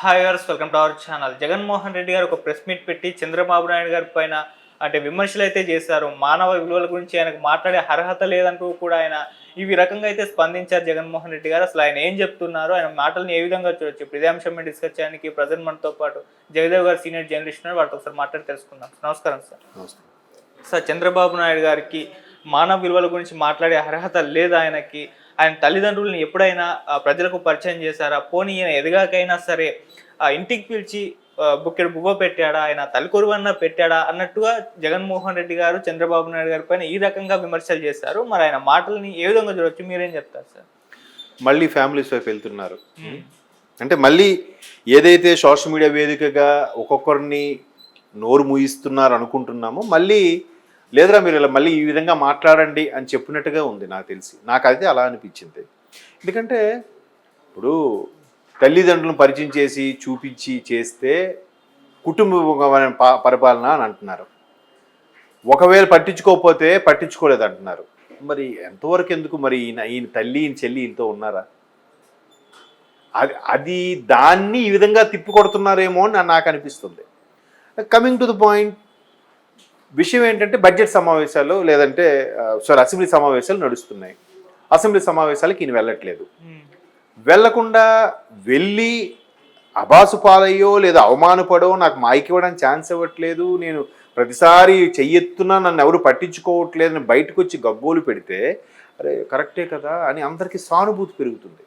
Hi గార్స్, welcome to our channel. Jaganmohan Reddy గారు ఒక ప్రెస్ మీట్ పెట్టి చంద్రబాబు నాయుడు గారి పైన అంటే విమర్శలు అయితే చేశారు. మానవ విలువల గురించి ఆయనకు మాట్లాడే అర్హత లేదంటూ కూడా ఆయన ఈ రకంగా అయితే స్పందించారు జగన్మోహన్ రెడ్డి గారు. అసలు ఆయన ఏం చెప్తున్నారు, ఆయన మాటలను ఏ విధంగా చూడొచ్చు, ఇప్పుడు ఇదే అంశం మీద డిస్కస్ చేయడానికి ప్రజెంట్ మనతో పాటు జగదేవ్ గారు సీనియర్ జర్నలిస్ట్ ఉన్నారు. వాటితో ఒకసారి మాట్లాడి తెలుసుకుందాం. నమస్కారం సార్. సార్, చంద్రబాబు నాయుడు గారికి మానవ విలువల గురించి మాట్లాడే అర్హత లేదు ఆయనకి. ఆయన తల్లిదండ్రులను ఎప్పుడైనా ప్రజలకు పరిచయం చేశారా? పోనీ ఈయన ఎదగాకైనా సరే ఇంటికి పిలిచి బుక్కెడు బువ్వ పెట్టాడా, ఆయన తల్లికొరువన్నా పెట్టాడా అన్నట్టుగా జగన్మోహన్ రెడ్డి గారు చంద్రబాబు నాయుడు గారి పైన ఈ రకంగా విమర్శలు చేశారు. మరి ఆయన మాటలని ఏ విధంగా చూడొచ్చు, మీరేం చెప్తారు సార్? మళ్ళీ ఫ్యామిలీస్ వైపు వెళ్తున్నారు అంటే మళ్ళీ ఏదైతే సోషల్ మీడియా వేదికగా ఒక్కొక్కరిని నోరు మూయిస్తున్నారు అనుకుంటున్నామో మళ్ళీ లేదురా మీరు ఇలా మళ్ళీ ఈ విధంగా మాట్లాడండి అని చెప్పినట్టుగా ఉంది నాకు తెలిసి. నాకైతే అలా అనిపించింది. ఎందుకంటే ఇప్పుడు తల్లిదండ్రులను పరిచయం చేసి చూపించి చేస్తే కుటుంబ పరిపాలన అని అంటున్నారు. ఒకవేళ పట్టించుకోకపోతే పట్టించుకోలేదు అంటున్నారు. మరి ఎంతవరకు ఎందుకు? మరి ఈయన తల్లి ఈయన చెల్లి ఈయనతో ఉన్నారా? అది దాన్ని ఈ విధంగా తిప్పికొడుతున్నారేమో అని నాకు అనిపిస్తుంది. కమింగ్ టు ద పాయింట్, విషయం ఏంటంటే బడ్జెట్ సమావేశాలు లేదంటే అసెంబ్లీ సమావేశాలు నడుస్తున్నాయి. అసెంబ్లీ సమావేశాలకు ఈయన వెళ్ళట్లేదు. వెళ్లకుండా వెళ్ళి అబాసు పాలయ్యో లేదా అవమానపడో నాకు మైక్ ఇవ్వడానికి ఛాన్స్ ఇవ్వట్లేదు, నేను ప్రతిసారి చెయ్యెత్తున్నా నన్ను ఎవరు పట్టించుకోవట్లేదని బయటకు వచ్చి గగ్గోలు పెడితే అరే కరెక్టే కదా అని అందరికీ సానుభూతి పెరుగుతుంది.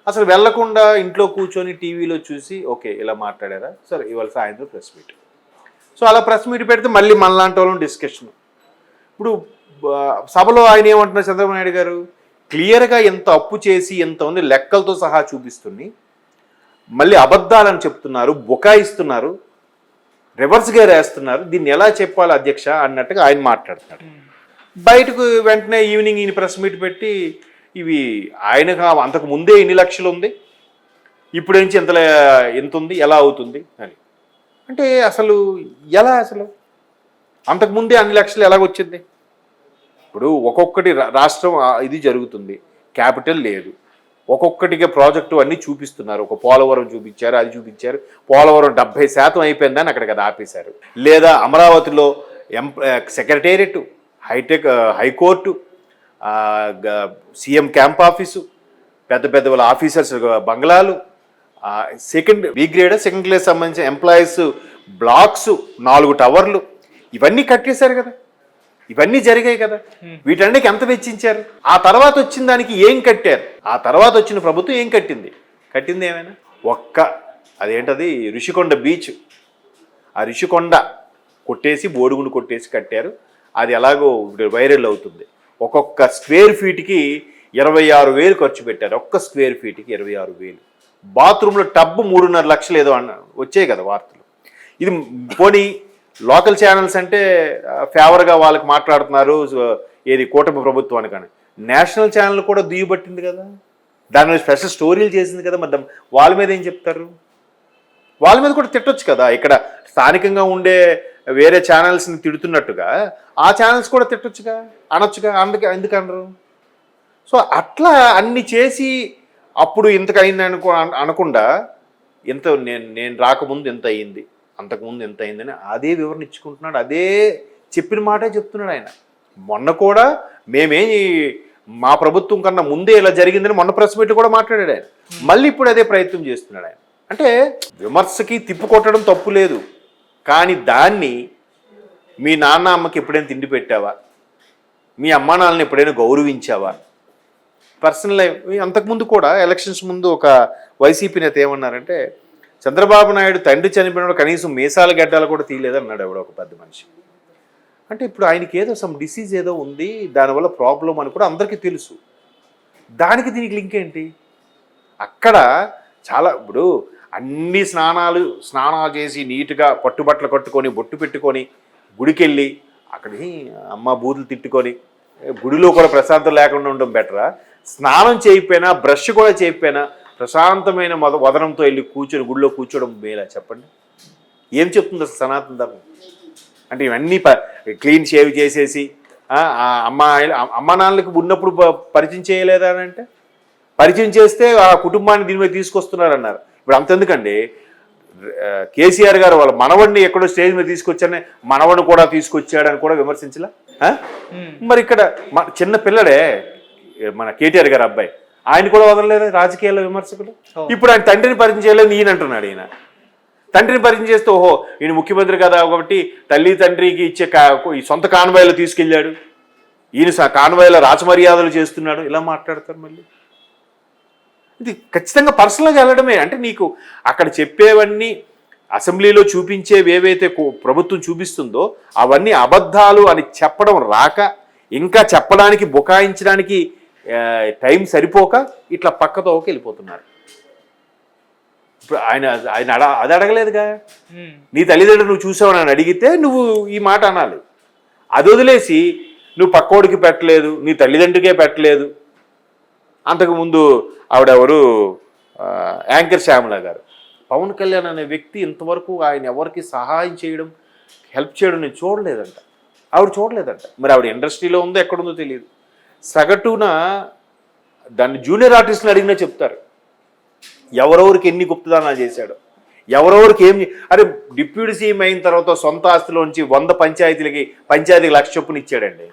అసలు వెళ్లకుండా ఇంట్లో కూర్చొని టీవీలో చూసి ఓకే ఇలా మాట్లాడారా, సరే ఇవాళ సాయంత్రం ప్రెస్ మీట్. సో అలా ప్రెస్ మీట్ పెడితే మళ్ళీ మనలాంటి వాళ్ళని డిస్కషన్. ఇప్పుడు సభలో ఆయన ఏమంటున్నారు చంద్రబాబు నాయుడు గారు, క్లియర్గా ఎంత అప్పు చేసి ఎంత ఉంది లెక్కలతో సహా చూపిస్తుంది, మళ్ళీ అబద్ధాలని చెప్తున్నారు, బుకాయిస్తున్నారు, రివర్స్గా వేస్తున్నారు, దీన్ని ఎలా చెప్పాలి అధ్యక్ష అన్నట్టుగా ఆయన మాట్లాడుతున్నారు. బయటకు వెంటనే ఈవినింగ్ ఈయన ప్రెస్ మీట్ పెట్టి ఇవి ఆయనకు అంతకు ముందే ఇన్ని లక్షలు ఉంది, ఇప్పుడు నుంచి ఎంత ఉంది, ఎలా అవుతుంది అని. అంటే అసలు ఎలా, అసలు అంతకుముందే అన్ని లక్షలు ఎలాగొచ్చింది? ఇప్పుడు ఒక్కొక్కటి రాష్ట్రం ఇది జరుగుతుంది, క్యాపిటల్ లేదు, ఒక్కొక్కటిగా ప్రాజెక్టు అన్నీ చూపిస్తున్నారు. ఒక పోలవరం చూపించారు, అది చూపించారు, పోలవరం 70% అయిపోయిందని అక్కడ కదా ఆపేశారు. లేదా అమరావతిలో secretariat, high court, CM camp office, పెద్ద పెద్ద వాళ్ళ ఆఫీసర్స్ బంగ్లాలు, second B grade second class సంబంధించిన ఎంప్లాయీస్ బ్లాక్స్, 4 టవర్లు, ఇవన్నీ కట్టేశారు కదా, ఇవన్నీ జరిగాయి కదా. వీటన్నిటికి ఎంత వెచ్చించారు? ఆ తర్వాత వచ్చిన దానికి ఏం కట్టారు? ఆ తర్వాత వచ్చిన ప్రభుత్వం ఏం కట్టింది ఏమైనా? అదేంటది ఋషికొండ బీచ్, ఆ ఋషికొండ కొట్టేసి బోడుగుండు కొట్టేసి కట్టారు. అది ఎలాగో వైరల్ అవుతుంది. ఒక్కొక్క స్క్వేర్ ఫీట్కి 26,000 ఖర్చు పెట్టారు. ఒక్క స్క్వేర్ ఫీట్కి 26,000. బాత్రూంలో టబ్బు 3.5 లక్షలు ఏదో వచ్చాయి కదా వార్తలు. ఇది పోనీ లోకల్ ఛానల్స్ అంటే ఫేవర్గా వాళ్ళకి మాట్లాడుతున్నారు, ఏది కూటమి ప్రభుత్వానికి కానీ. నేషనల్ ఛానల్ కూడా దుయ్యబట్టింది కదా, దాని మీద స్పెషల్ స్టోరీలు చేసింది కదా. మరి వాళ్ళ మీద ఏం చెప్తారు? వాళ్ళ మీద కూడా తిట్టొచ్చు కదా. ఇక్కడ స్థానికంగా ఉండే వేరే ఛానల్స్ని తిడుతున్నట్టుగా ఆ ఛానల్స్ కూడా తిట్టొచ్చుగా, అనొచ్చుగా. ఎందుకు అనరు? సో అట్లా అన్ని చేసి అప్పుడు ఇంతకైంది అనకుండా ఎంత నేను రాకముందు ఎంత అయ్యింది, అంతకుముందు ఎంత అయిందని అదే వివరణ ఇచ్చుకుంటున్నాడు. అదే చెప్పిన మాటే చెప్తున్నాడు ఆయన. మొన్న కూడా మా ప్రభుత్వం కన్నా ముందే ఇలా జరిగిందని మొన్న ప్రెస్ మీట్ కూడా మాట్లాడాడు ఆయన. మళ్ళీ ఇప్పుడు అదే ప్రయత్నం చేస్తున్నాడు ఆయన. అంటే విమర్శకి తిప్పుకొట్టడం తప్పు లేదు, కానీ దాన్ని మీ నాన్న అమ్మకి ఎప్పుడైనా తిండి పెట్టావా, మీ అమ్మా నాన్నని ఎప్పుడైనా గౌరవించావా? Personal life. అంతకుముందు కూడా ఎలక్షన్స్ ముందు ఒక వైసీపీ నేత ఏమన్నారంటే, చంద్రబాబు నాయుడు తండ్రి చనిపోయినప్పుడు కనీసం మీసాల గడ్డాలు కూడా తీయలేదన్నాడు ఎవడో ఒక పెద్ద మనిషి. అంటే ఇప్పుడు ఆయనకి ఏదో సమ్ డిసీజ్ ఏదో ఉంది, దానివల్ల ప్రాబ్లం అని కూడా అందరికీ తెలుసు. దానికి దీనికి లింక్ ఏంటి? అక్కడ చాలా ఇప్పుడు అన్ని స్నానాలు చేసి నీట్గా పట్టుబట్టలు కట్టుకొని బొట్టు పెట్టుకొని గుడికెళ్ళి అక్కడికి అమ్మ బూతులు తిట్టుకొని గుడిలో కూడా ప్రశాంతం లేకుండా ఉండడం బెటరా? స్నానం చేయకపోయినా బ్రష్ కూడా చేయకపోయినా ప్రశాంతమైన వదనంతో వెళ్ళి కూర్చొని గుడిలో కూర్చోవడం మేలా? చెప్పండి. ఏం చెప్తుంది అసలు సనాతన ధర్మం? అంటే ఇవన్నీ క్లీన్ షేవ్ చేసేసి అమ్మ నాన్నలకు ఉన్నప్పుడు పరిచయం చేయలేదా అని అంటే, పరిచయం చేస్తే ఆ కుటుంబాన్ని దీని మీద తీసుకొస్తున్నారన్నారు. ఇప్పుడు అంతెందుకండి, కేసీఆర్ గారు వాళ్ళ మనవడిని ఎక్కడో స్టేజ్ మీద తీసుకొచ్చారని మనవడిని కూడా తీసుకొచ్చాడని కూడా విమర్శించలా? మరి ఇక్కడ చిన్న పిల్లడే మన కేటీఆర్ గారు అబ్బాయి, ఆయన కూడా వదలలేదు రాజకీయాల్లో విమర్శకులు. ఇప్పుడు ఆయన తండ్రిని పరిచయం చేయలేదు ఈయన అంటున్నాడు. ఈయన తండ్రిని పరిచయం చేస్తే ఓహో ఈయన ముఖ్యమంత్రి కదా కాబట్టి తల్లి తండ్రికి ఇచ్చే ఈ సొంత కాన్వాయ్లో తీసుకెళ్ళాడు, ఈయన కాన్వాయ్లో రాచమర్యాదలు చేస్తున్నాడు, ఇలా మాట్లాడతారు. మళ్ళీ ఇది ఖచ్చితంగా పర్సనల్గా వెళ్ళడమే. అంటే నీకు అక్కడ చెప్పేవన్నీ అసెంబ్లీలో చూపించేవి ఏవైతే ప్రభుత్వం చూపిస్తుందో అవన్నీ అబద్ధాలు అని చెప్పడం రాక, ఇంకా చెప్పడానికి బుకాయించడానికి టైం సరిపోక ఇట్లా పక్కతోకి వెళ్ళిపోతున్నారు. ఇప్పుడు ఆయన అది అడగలేదుగా, నీ తల్లిదండ్రులు నువ్వు చూసావని అని అడిగితే నువ్వు ఈ మాట అనాలి. అది వదిలేసి నువ్వు పక్కోడికి పెట్టలేదు, నీ తల్లిదండ్రికే పెట్టలేదు. అంతకుముందు ఆవిడెవరు, యాంకర్ శ్యామల గారు, పవన్ కళ్యాణ్ అనే వ్యక్తి ఇంతవరకు ఆయన ఎవరికి సహాయం చేయడం, హెల్ప్ చేయడం నేను చూడలేదంట. ఆవిడ చూడలేదంట. మరి ఆవిడ ఇండస్ట్రీలో ఉందో ఎక్కడుందో తెలియదు. సగటున దాన్ని జూనియర్ ఆర్టిస్టులు అడిగినా చెప్తారు ఎవరెవరికి ఎన్ని గుప్తదానాలు చేశాడో, ఎవరెవరికి ఏం. అరే డిప్యూటీ సీఎం అయిన తర్వాత సొంత ఆస్తిలోంచి 100 పంచాయతీకి 1 లక్ష చొప్పున ఇచ్చాడండి.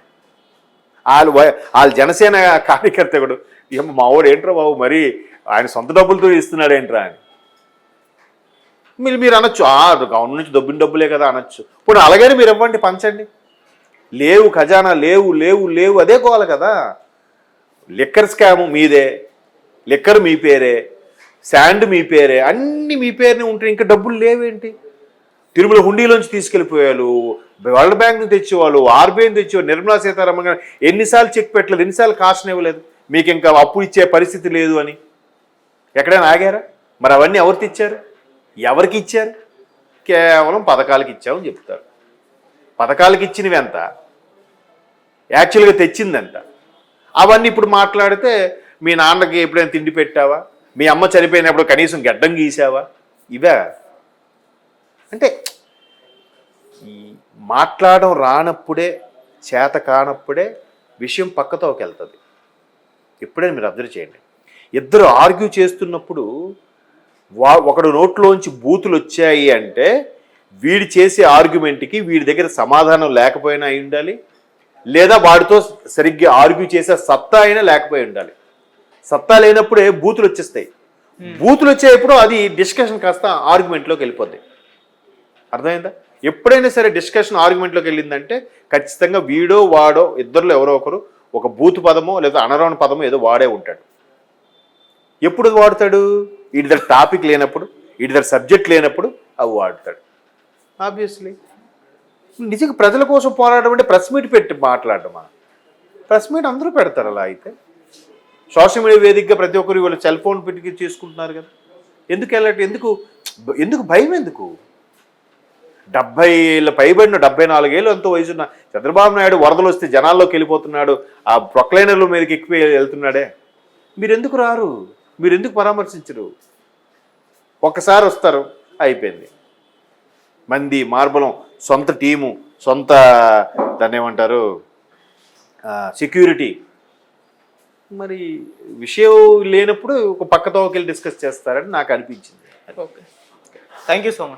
వాళ్ళ జనసేన కార్యకర్త కూడా ఏమో మావాడు ఏంట్రా బాబు మరి ఆయన సొంత డబ్బులతో ఇస్తున్నాడు ఏంట్రా అని మీరు అనొచ్చు. గవర్నమెంట్ నుంచి దొబ్బిన డబ్బులే కదా అనొచ్చు. ఇప్పుడు అలాగని మీరు ఇవ్వండి, పంచండి. లేవు ఖజానా, లేవు లేవు లేవు అదే కోవాలి కదా. లిక్కర్ స్కాము మీదే, లిక్కర్ మీ పేరే, శాండ్ మీ పేరే, అన్నీ మీ పేరునే ఉంటాయి. ఇంకా డబ్బులు లేవేంటి? తిరుమల హుండీలోంచి తీసుకెళ్ళిపోయారు, వరల్డ్ బ్యాంక్ నుంచి తెచ్చేవాళ్ళు, ఆర్బీఐ తెచ్చేవాళ్ళు, నిర్మలా సీతారామన్ గారు ఎన్నిసార్లు చెక్ పెట్టలేదు, ఎన్నిసార్లు కాషన్ ఇవ్వలేదు, మీకు ఇంకా అప్పు ఇచ్చే పరిస్థితి లేదు అని ఎక్కడైనా ఆగారా? మరి అవన్నీ ఎవరు తెచ్చారు, ఎవరికి ఇచ్చారు? కేవలం పథకాలకి ఇచ్చామని చెప్తారు. పథకాలకి ఇచ్చినవి ఎంత, యాక్చువల్గా తెచ్చిందంట. అవన్నీ ఇప్పుడు మాట్లాడితే మీ నాన్నకి ఎప్పుడైనా తిండి పెట్టావా, మీ అమ్మ చనిపోయినప్పుడు కనీసం గడ్డం గీసావా, ఇవే. అంటే ఈ మాట్లాడడం రానప్పుడే, చేత కానప్పుడే విషయం పక్కతోకి వెళ్తుంది. ఎప్పుడైనా మీరు అబ్జర్వ్ చేయండి, ఇద్దరు ఆర్గ్యూ చేస్తున్నప్పుడు ఒకడు నోట్లోంచి బూతులు వచ్చాయి అంటే వీడి చేసే ఆర్గ్యుమెంట్కి వీడి దగ్గర సమాధానం లేకపోయినా అయి ఉండాలి, లేదా వాడితో సరిగ్గా ఆర్గ్యూ చేసే సత్తా అయినా లేకపోయి ఉండాలి. సత్తా లేనప్పుడే బూతులు వచ్చేస్తాయి. బూతులు వచ్చేటప్పుడు అది డిస్కషన్ కాస్త ఆర్గ్యుమెంట్లోకి వెళ్ళిపోద్ది. అర్థమైందా? ఎప్పుడైనా సరే డిస్కషన్ ఆర్గ్యుమెంట్లోకి వెళ్ళిందంటే ఖచ్చితంగా వీడో వాడో ఇద్దరిలో ఎవరో ఒకరు ఒక బూతు పదమో లేదా అనరాని పదమో ఏదో వాడే ఉంటాడు. ఎప్పుడు వాడతాడు? వీడి దగ్గర టాపిక్ లేనప్పుడు, వీడి దగ్గర సబ్జెక్ట్ లేనప్పుడు అవి వాడతాడు. ఆబ్వియస్లీ నిజంగా ప్రజల కోసం పోరాడడం అంటే ప్రెస్ మీట్ పెట్టి మాట్లాడటమా? ప్రెస్ మీట్ అందరూ పెడతారు. అలా అయితే సోషల్ మీడియా వేదికగా ప్రతి ఒక్కరు వీళ్ళు సెల్ ఫోన్ పెట్టి చేసుకుంటున్నారు కదా. ఎందుకు వెళ్ళట్టు? ఎందుకు భయం? ఎందుకు? 70 ఏళ్ళ పైబడిన 74 ఏళ్ళు ఎంతో వయసున్న చంద్రబాబు నాయుడు వరదలు వస్తే జనాల్లోకి వెళ్ళిపోతున్నాడు, ఆ ప్రొక్లైనర్ల మీదకి ఎక్కువ వెళ్తున్నాడే. మీరు ఎందుకు రారు? మీరు ఎందుకు పరామర్శించరు? ఒక్కసారి వస్తారు, అయిపోయింది. మంది మార్బలం, సొంత టీము, సొంత దాన్ని ఏమంటారు సెక్యూరిటీ. మరి విషయం లేనప్పుడు ఒక పక్కతో వెళ్ళి డిస్కస్ చేస్తారని నాకు అనిపించింది. Okay, thank you so much.